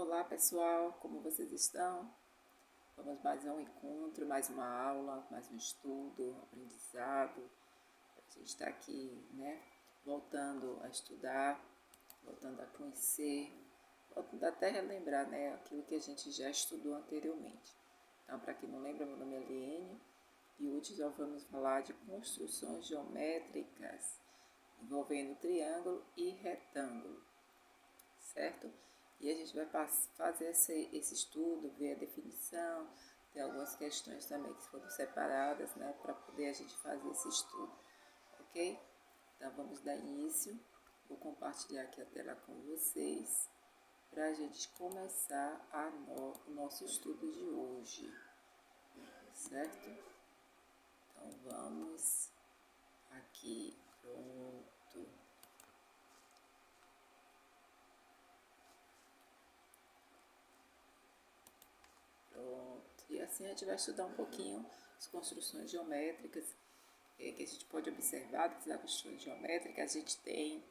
Olá pessoal, como vocês estão? Vamos mais um encontro, mais uma aula, mais um estudo, aprendizado. A gente está aqui, né, voltando a estudar, voltando a conhecer, voltando até a relembrar, né, aquilo que a gente já estudou anteriormente. Então, para quem não lembra, meu nome é Liene e hoje nós vamos falar de construções geométricas envolvendo triângulo e retângulo, certo? E a gente vai fazer esse estudo, ver a definição, tem algumas questões também que foram separadas, né, para poder a gente fazer esse estudo, ok? Então vamos dar início, vou compartilhar aqui a tela com vocês, para a gente começar o nosso estudo de hoje, certo? Então vamos aqui, pronto. E assim a gente vai estudar um pouquinho as construções geométricas que a gente pode observar. Das construções geométricas a gente tem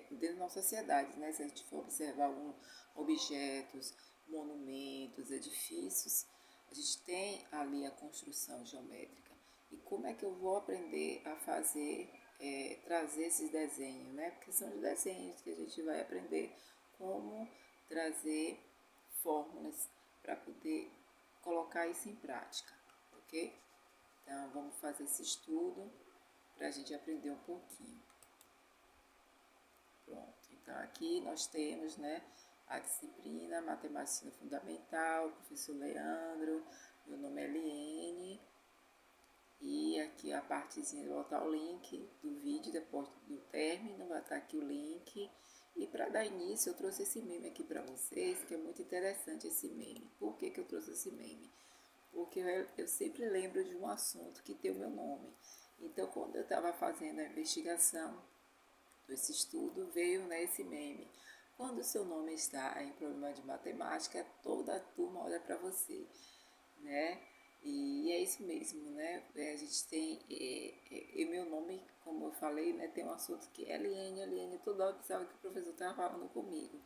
dentro da nossa sociedade, né? Se a gente for observar alguns objetos, monumentos, edifícios, a gente tem ali a construção geométrica. E como é que eu vou aprender a fazer, trazer esses desenhos, né? Porque são os desenhos que a gente vai aprender como trazer fórmulas para poder colocar isso em prática, ok? Então, vamos fazer esse estudo para a gente aprender um pouquinho. Pronto, então aqui nós temos, né, a disciplina Matemática Fundamental, professor Leandro, meu nome é Liene, e aqui a partezinha, vou botar o link do vídeo depois do término, vai estar aqui o link. E para dar início, eu trouxe esse meme aqui para vocês, que é muito interessante esse meme. Por que eu trouxe esse meme? Porque eu sempre lembro de um assunto que tem o meu nome. Então, quando eu estava fazendo a investigação desse estudo, veio, né, esse meme. Quando o seu nome está em problema de matemática, toda a turma olha para você, né? E é isso mesmo, né? A gente tem, e meu nome, como eu falei, né, tem um assunto que é Liene, toda hora pensava que o professor estava falando comigo,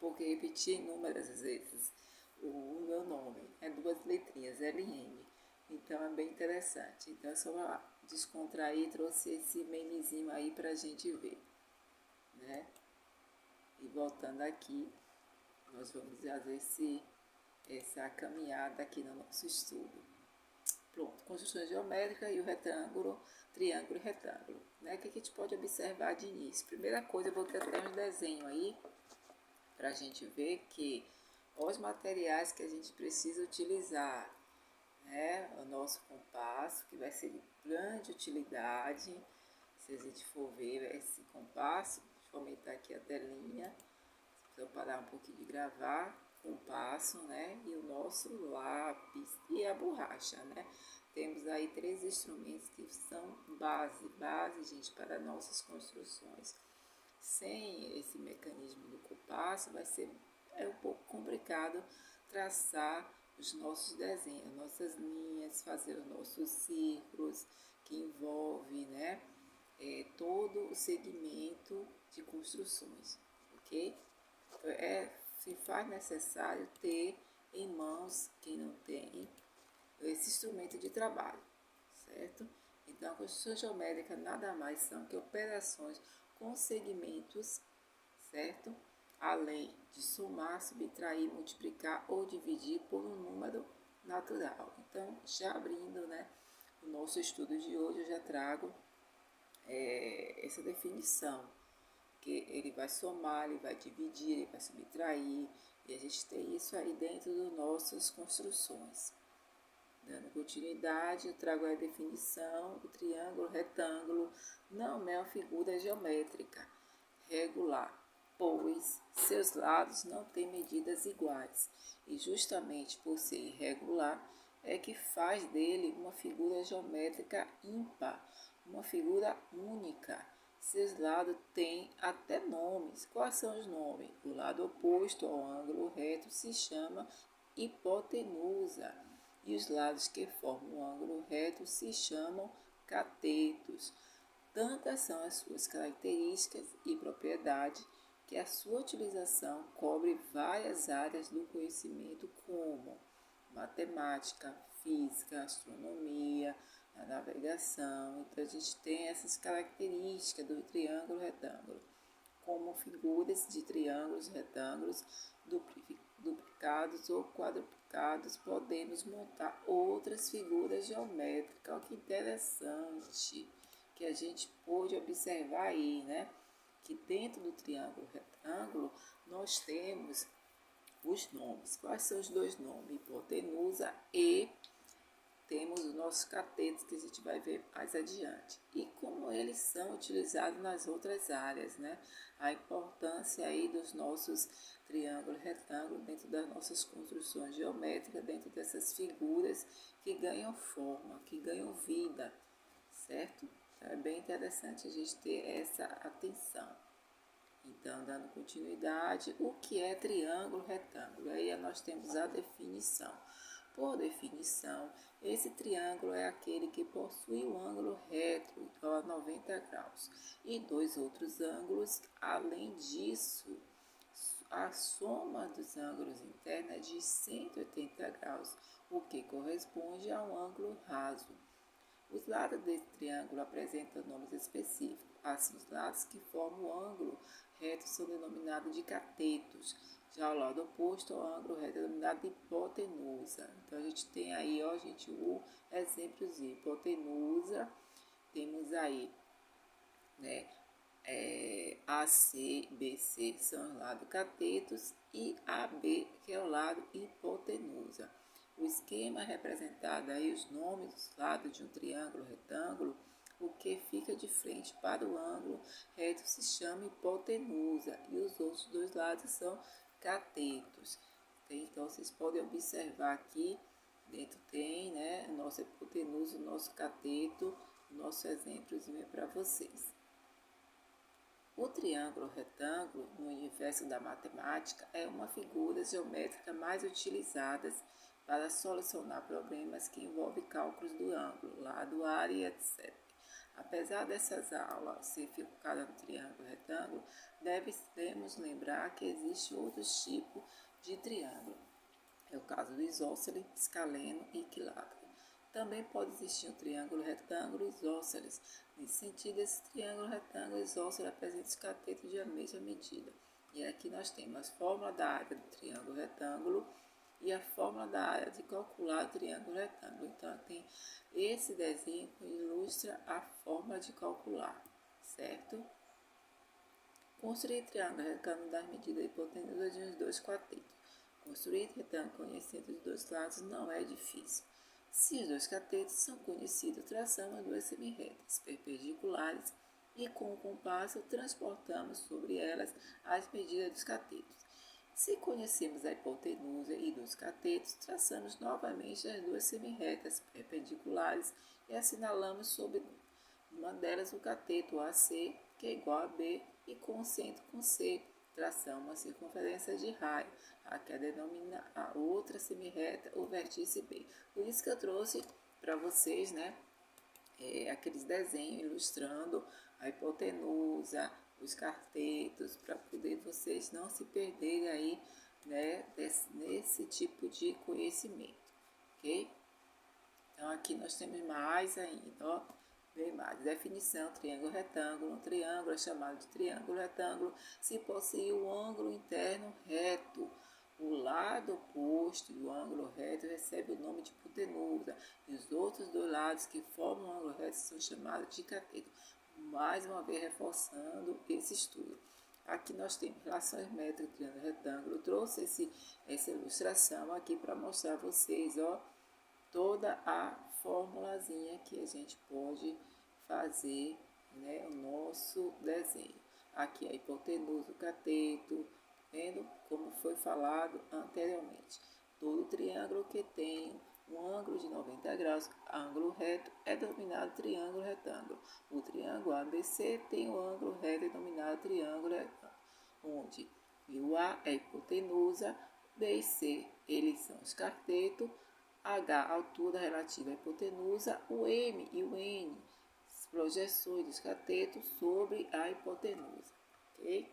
porque repetia inúmeras vezes o meu nome, é duas letrinhas, LN. Então é bem interessante. Então é só para descontrair, trouxe esse memezinho aí para a gente ver, né? E voltando aqui, nós vamos fazer essa caminhada aqui no nosso estudo. Pronto, construção geométrica e o retângulo, triângulo e retângulo. Né? O que a gente pode observar de início? Primeira coisa, eu vou ter até um desenho aí, para a gente ver que os materiais que a gente precisa utilizar, né? O nosso compasso, que vai ser de grande utilidade, se a gente for ver esse compasso, deixa eu aumentar aqui a telinha, se eu parar um pouquinho de gravar, compasso, né? E o nosso lápis e a borracha, né? Temos aí três instrumentos que são base, gente, para nossas construções. Sem esse mecanismo do compasso, vai ser um pouco complicado traçar os nossos desenhos, nossas linhas, fazer os nossos círculos, que envolve, né, todo o segmento de construções, ok? Então, se faz necessário ter em mãos, quem não tem, esse instrumento de trabalho, certo? Então, a construção geométrica nada mais são que operações com segmentos, certo? Além de somar, subtrair, multiplicar ou dividir por um número natural. Então, já abrindo, né, o nosso estudo de hoje, eu já trago essa definição, que ele vai somar, ele vai dividir, ele vai subtrair, e a gente tem isso aí dentro das nossas construções. Dando continuidade, eu trago a definição: o triângulo retângulo não é uma figura geométrica regular, pois seus lados não têm medidas iguais, e justamente por ser irregular é que faz dele uma figura geométrica ímpar, uma figura única. Seus lados têm até nomes. Quais são os nomes? O lado oposto ao ângulo reto se chama hipotenusa, e os lados que formam o ângulo reto se chamam catetos. Tantas são as suas características e propriedades, que a sua utilização cobre várias áreas do conhecimento, como matemática, física, astronomia, a navegação. Então, a gente tem essas características do triângulo retângulo, como figuras de triângulos retângulos duplicados ou quadruplicados. Podemos montar outras figuras geométricas. Olha que interessante que a gente pôde observar aí, né? Que dentro do triângulo retângulo nós temos os nomes. Quais são os dois nomes? Hipotenusa e temos os nossos catetos, que a gente vai ver mais adiante. E como eles são utilizados nas outras áreas, né? A importância aí dos nossos triângulos retângulos dentro das nossas construções geométricas, dentro dessas figuras que ganham forma, que ganham vida, certo? Então, é bem interessante a gente ter essa atenção. Então, dando continuidade, o que é triângulo retângulo? Aí nós temos a definição. Por definição, esse triângulo é aquele que possui um ângulo reto igual a 90 graus e dois outros ângulos. Além disso, a soma dos ângulos internos é de 180 graus, o que corresponde a um ângulo raso. Os lados desse triângulo apresentam nomes específicos. Assim, os lados que formam o ângulo reto são denominados de catetos. Já o lado oposto ao ângulo reto é denominado de hipotenusa. Então, a gente tem aí, ó, gente, o exemplo de hipotenusa. Temos aí, né, AC, BC são os lados catetos e AB, que é o lado hipotenusa. O esquema representado aí, os nomes dos lados de um triângulo retângulo, o que fica de frente para o ângulo reto se chama hipotenusa e os outros dois lados são catetos. Então, vocês podem observar aqui, dentro tem, né, o nosso hipotenusa, o nosso cateto, o nosso exemplozinho é para vocês. O triângulo retângulo, no universo da matemática, é uma figura geométrica mais utilizada para solucionar problemas que envolvem cálculos do ângulo, lado, área, etc. Apesar dessas aulas ser focadas no triângulo retângulo, devemos lembrar que existem outros tipos de triângulo. É o caso do isósceles, escaleno e equilátero. Também pode existir um triângulo retângulo isósceles. Nesse sentido, esse triângulo retângulo isósceles apresenta os catetos de a mesma medida. E aqui nós temos a fórmula da área do triângulo retângulo e a fórmula da área de calcular o triângulo retângulo. Então, tem esse desenho que ilustra a forma de calcular, certo? Construir triângulo retângulo das medidas hipotenusas de uns dois catetos. Construir retângulo conhecendo os dois lados não é difícil. Se os dois catetos são conhecidos, traçamos duas semirretas perpendiculares e com o compasso transportamos sobre elas as medidas dos catetos. Se conhecemos a hipotenusa e dos catetos, traçamos novamente as duas semirretas perpendiculares e assinalamos sobre uma delas o cateto AC, que é igual a B, e com o centro com C, traçamos uma circunferência de raio, a que denomina a outra semirreta, o vértice B. Por isso que eu trouxe para vocês, né, aqueles desenhos ilustrando a hipotenusa, os catetos, para poder vocês não se perderem aí, né, nesse tipo de conhecimento, ok? Então, aqui nós temos mais ainda, ó, bem mais. Definição, triângulo retângulo. Um triângulo é chamado de triângulo retângulo se possui o ângulo interno reto. O lado oposto do ângulo reto recebe o nome de hipotenusa e os outros dois lados que formam o ângulo reto são chamados de cateto. Mais uma vez reforçando esse estudo. Aqui nós temos relações métricas, triângulo retângulo. Eu trouxe essa ilustração aqui para mostrar a vocês, ó, toda a formulazinha que a gente pode fazer, né, o nosso desenho. Aqui a hipotenusa, o cateto, vendo como foi falado anteriormente. Todo triângulo que tem um ângulo de 90 graus, ângulo reto, é denominado triângulo retângulo. O triângulo ABC tem um ângulo reto denominado triângulo retângulo, onde o A é a hipotenusa, B e C, eles são os catetos, H, altura relativa à hipotenusa, o M e o N, projeções dos catetos sobre a hipotenusa, ok?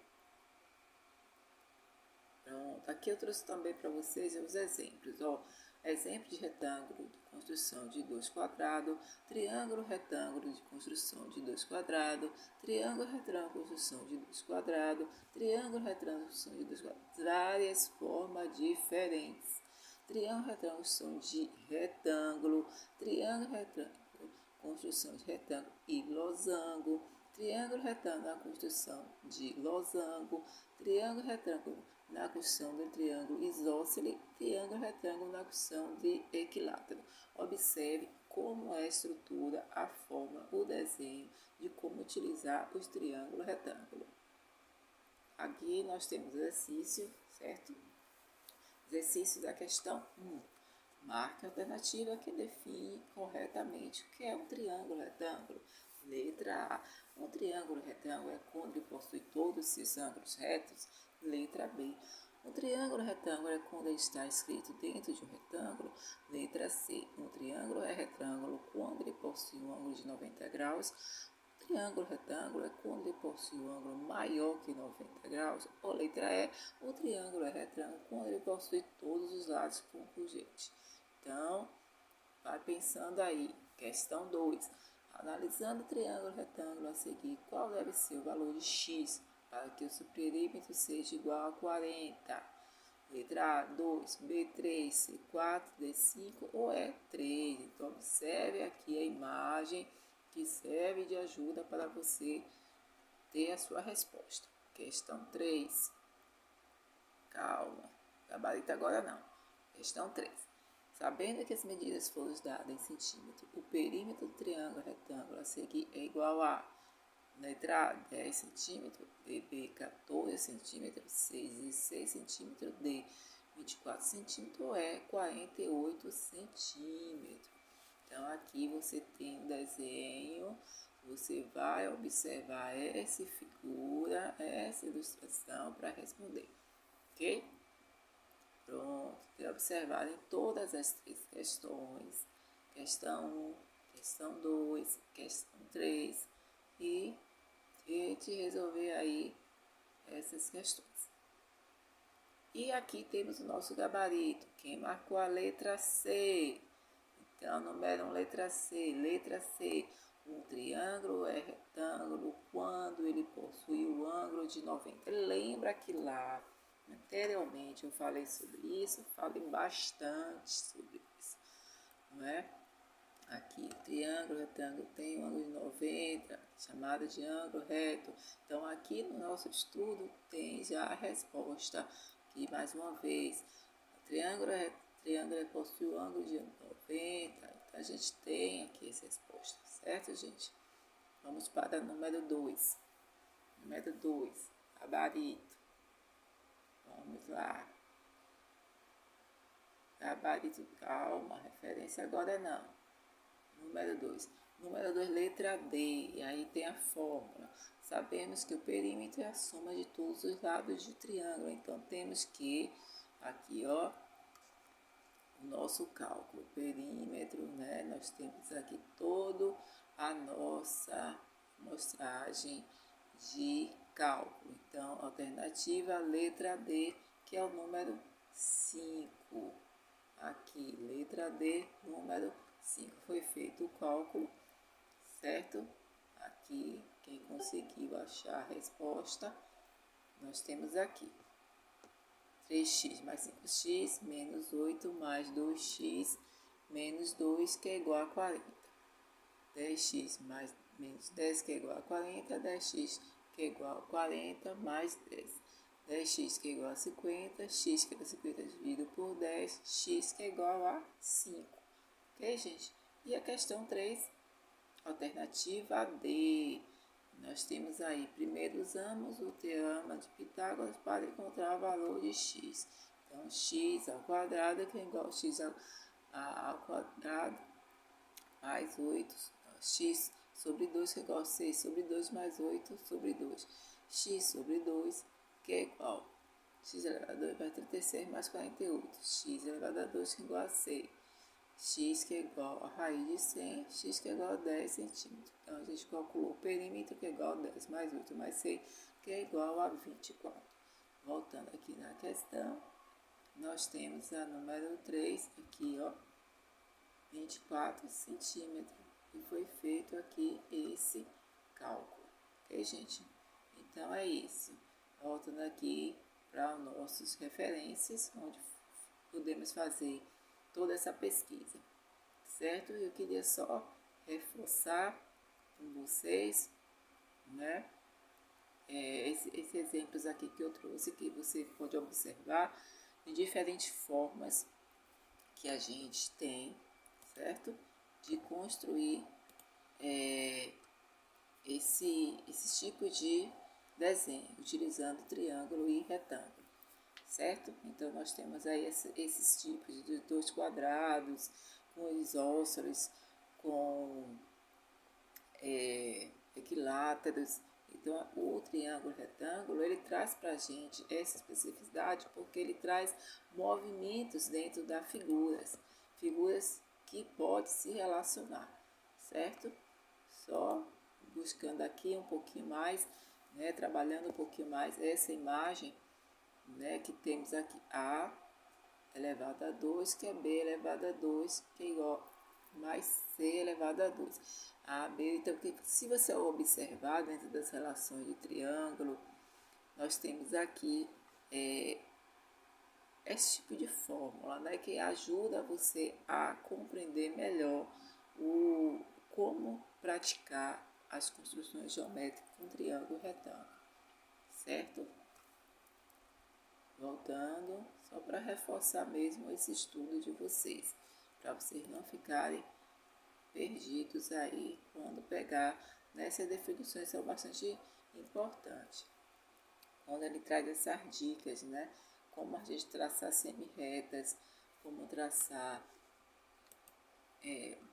Pronto, aqui eu trouxe também para vocês os exemplos, ó. Exemplo de retângulo de construção de 2 quadrados, triângulo retângulo de construção de 2 quadrados, triângulo retângulo de construção de 2 quadrados, triângulo retângulo de construção de 2 quadrados, várias formas diferentes. Triângulo retângulo construção de retângulo, triângulo retângulo construção de retângulo e losango, triângulo retângulo na construção de losango, triângulo retângulo na construção de triângulo isósceles, triângulo retângulo na construção de equilátero. Observe como é a estrutura, a forma, o desenho de como utilizar os triângulos retângulos. Aqui nós temos o exercício, certo? Exercício da questão 1. Marque a alternativa que define corretamente o que é um triângulo retângulo. Letra A. Um triângulo retângulo é quando ele possui todos os seus ângulos retos. Letra B. Um triângulo retângulo é quando ele está escrito dentro de um retângulo. Letra C. Um triângulo é retângulo quando ele possui um ângulo de 90 graus. Um triângulo retângulo é quando ele possui um ângulo maior que 90 graus. Ou letra E. O triângulo é retângulo quando ele possui todos os lados concurgentes. Então, vai pensando aí. Questão 2. Analisando o triângulo retângulo a seguir, qual deve ser o valor de x para que o seu perímetro seja igual a 40? Letra A, 2, B, 3, C, 4, D, 5 ou E, 3. Então, observe aqui a imagem que serve de ajuda para você ter a sua resposta. Questão 3. Calma, gabarito agora não. Questão 3. Sabendo que as medidas foram dadas em centímetro, o perímetro do triângulo retângulo a seguir é igual a letra A, 10 centímetros, B, 14 centímetros, C, 16 centímetros, D, 24 centímetros ou E, 48 centímetros. Então, aqui você tem um desenho, você vai observar essa figura, essa ilustração para responder, ok? Pronto, tem observado em todas as 3 questões, questão 1, questão 2, questão 3, e tente resolver aí essas questões. E aqui temos o nosso gabarito, quem marcou a letra C. Então, número 1, letra C. Letra C, um triângulo é retângulo quando ele possui o ângulo de 90. Lembra que lá anteriormente eu falei sobre isso, falei bastante sobre isso, não é? Aqui, triângulo retângulo tem um ângulo de 90, chamado de ângulo reto. Então, aqui no nosso estudo tem já a resposta. Aqui, mais uma vez, o triângulo possui o ângulo de 90. Então, a gente tem aqui essa resposta, certo, gente? Vamos para o número 2. Número 2, gabarito. Vamos lá. Gabarito, calma, referência agora não. Número 2. Número 2, letra D. E aí tem a fórmula. Sabemos que o perímetro é a soma de todos os lados de triângulo. Então, temos que, aqui, ó, o nosso cálculo. Perímetro, né? Nós temos aqui toda a nossa amostragem de cálculo. Então, alternativa, letra D, que é o número 5. Aqui, letra D, número 5. Foi feito o cálculo, certo? Aqui, quem conseguiu achar a resposta, nós temos aqui 3x mais 5x menos 8 mais 2x menos 2, que é igual a 40. 10x mais menos 10, que é igual a 40. 10x, que é igual a 40, mais 10. 10x, que é igual a 50. X, que é 50 dividido por 10. X, que é igual a 5. Ok, gente? E a questão 3, alternativa D. Nós temos aí, primeiro usamos o teorema de Pitágoras para encontrar o valor de x. Então, x ao quadrado, que é igual a x ao quadrado, mais 8. Então, x sobre 2, que é igual a 6 sobre 2, mais 8 sobre 2. X sobre 2, que é igual a x elevado a 2 vai 36 mais 48. X elevado a 2, que é igual a 6. X, que é igual a raiz de 100, x, que é igual a 10 centímetros. Então, a gente calculou o perímetro, que é igual a 10 mais 8 mais 6, que é igual a 24. Voltando aqui na questão, nós temos a número 3 aqui, ó, 24 centímetros. E foi feito aqui esse cálculo, ok, gente? Então é isso. Voltando aqui para nossas referências, onde podemos fazer toda essa pesquisa, certo? Eu queria só reforçar com vocês, né? Esses exemplos aqui que eu trouxe, que você pode observar de diferentes formas que a gente tem, certo? De construir esse tipo de desenho, utilizando triângulo e retângulo, certo? Então, nós temos aí esses tipos de dois quadrados, com isósceles, com equiláteros. Então, o triângulo retângulo, ele traz para a gente essa especificidade porque ele traz movimentos dentro das figuras que podem se relacionar, certo? Só buscando aqui um pouquinho mais, né, trabalhando um pouquinho mais essa imagem, né, que temos aqui A elevado a 2, que é B elevado a 2, que é igual mais C elevado a 2. A, B, então, se você observar dentro das relações de triângulo, nós temos aqui esse tipo de fórmula, né, que ajuda você a compreender melhor como praticar as construções geométricas com triângulo e retângulo, certo? Voltando, só para reforçar mesmo esse estudo de vocês, para vocês não ficarem perdidos aí quando pegar, nessas definições são bastante importantes. Quando ele traz essas dicas, né? Como a gente traçar semi-retas, como traçar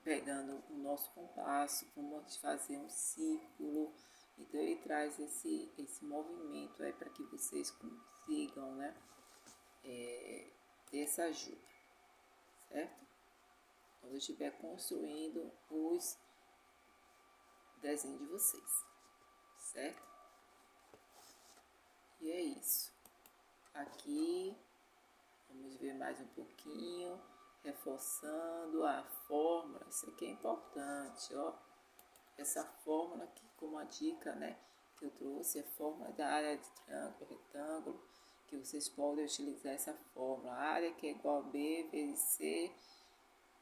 pegando o nosso compasso, como a gente fazer um círculo. Então ele traz esse movimento aí para que vocês consigam, né, ter essa ajuda, certo? Quando eu estiver construindo os desenhos de vocês, certo? E é isso. Aqui, vamos ver mais um pouquinho, reforçando a fórmula. Isso aqui é importante, ó. Essa fórmula aqui, como a dica, né, que eu trouxe, é a fórmula da área de triângulo, retângulo, que vocês podem utilizar essa fórmula. A área que é igual a B vezes C,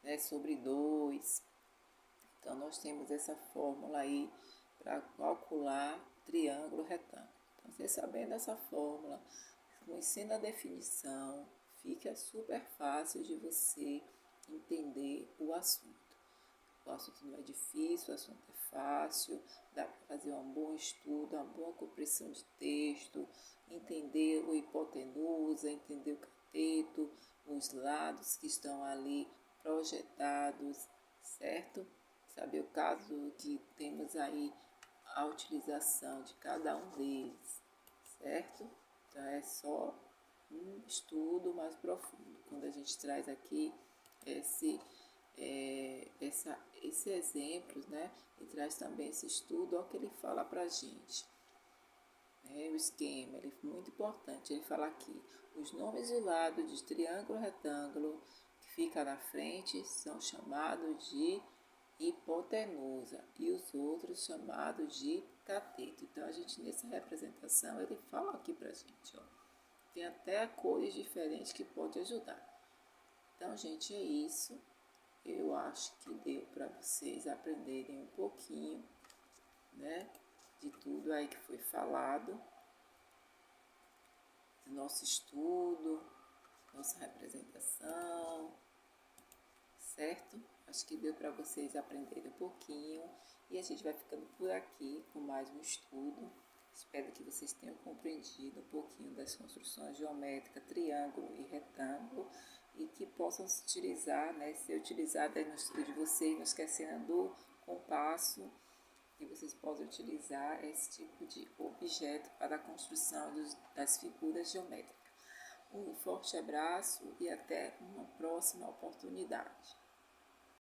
né, sobre 2. Então, nós temos essa fórmula aí para calcular triângulo, retângulo. Então, você sabendo essa fórmula, conhecendo a definição, fica super fácil de você entender o assunto. O assunto não é difícil, o assunto é fácil, dá para fazer um bom estudo, uma boa compreensão de texto, entender o hipotenusa, entender o cateto, os lados que estão ali projetados, certo? Saber o caso que temos aí a utilização de cada um deles, certo? Então é só um estudo mais profundo. Quando a gente traz aqui esses exemplos, né? E traz também esse estudo, olha o que ele fala para a gente. O esquema, ele é muito importante. Ele fala aqui, os nomes de lado de triângulo retângulo que fica na frente são chamados de hipotenusa e os outros chamados de cateto. Então, a gente, nessa representação, ele fala aqui pra gente, ó. Tem até cores diferentes que pode ajudar. Então, gente, é isso. Eu acho que deu para vocês aprenderem um pouquinho, né, de tudo aí que foi falado, do nosso estudo, nossa representação, certo? Acho que deu para vocês aprenderem um pouquinho e a gente vai ficando por aqui com mais um estudo. Espero que vocês tenham compreendido um pouquinho das construções geométricas, triângulo e retângulo e que possam se utilizar, né, ser utilizadas no estudo de vocês, não esquecendo do compasso, que vocês possam utilizar esse tipo de objeto para a construção das figuras geométricas. Um forte abraço e até uma próxima oportunidade.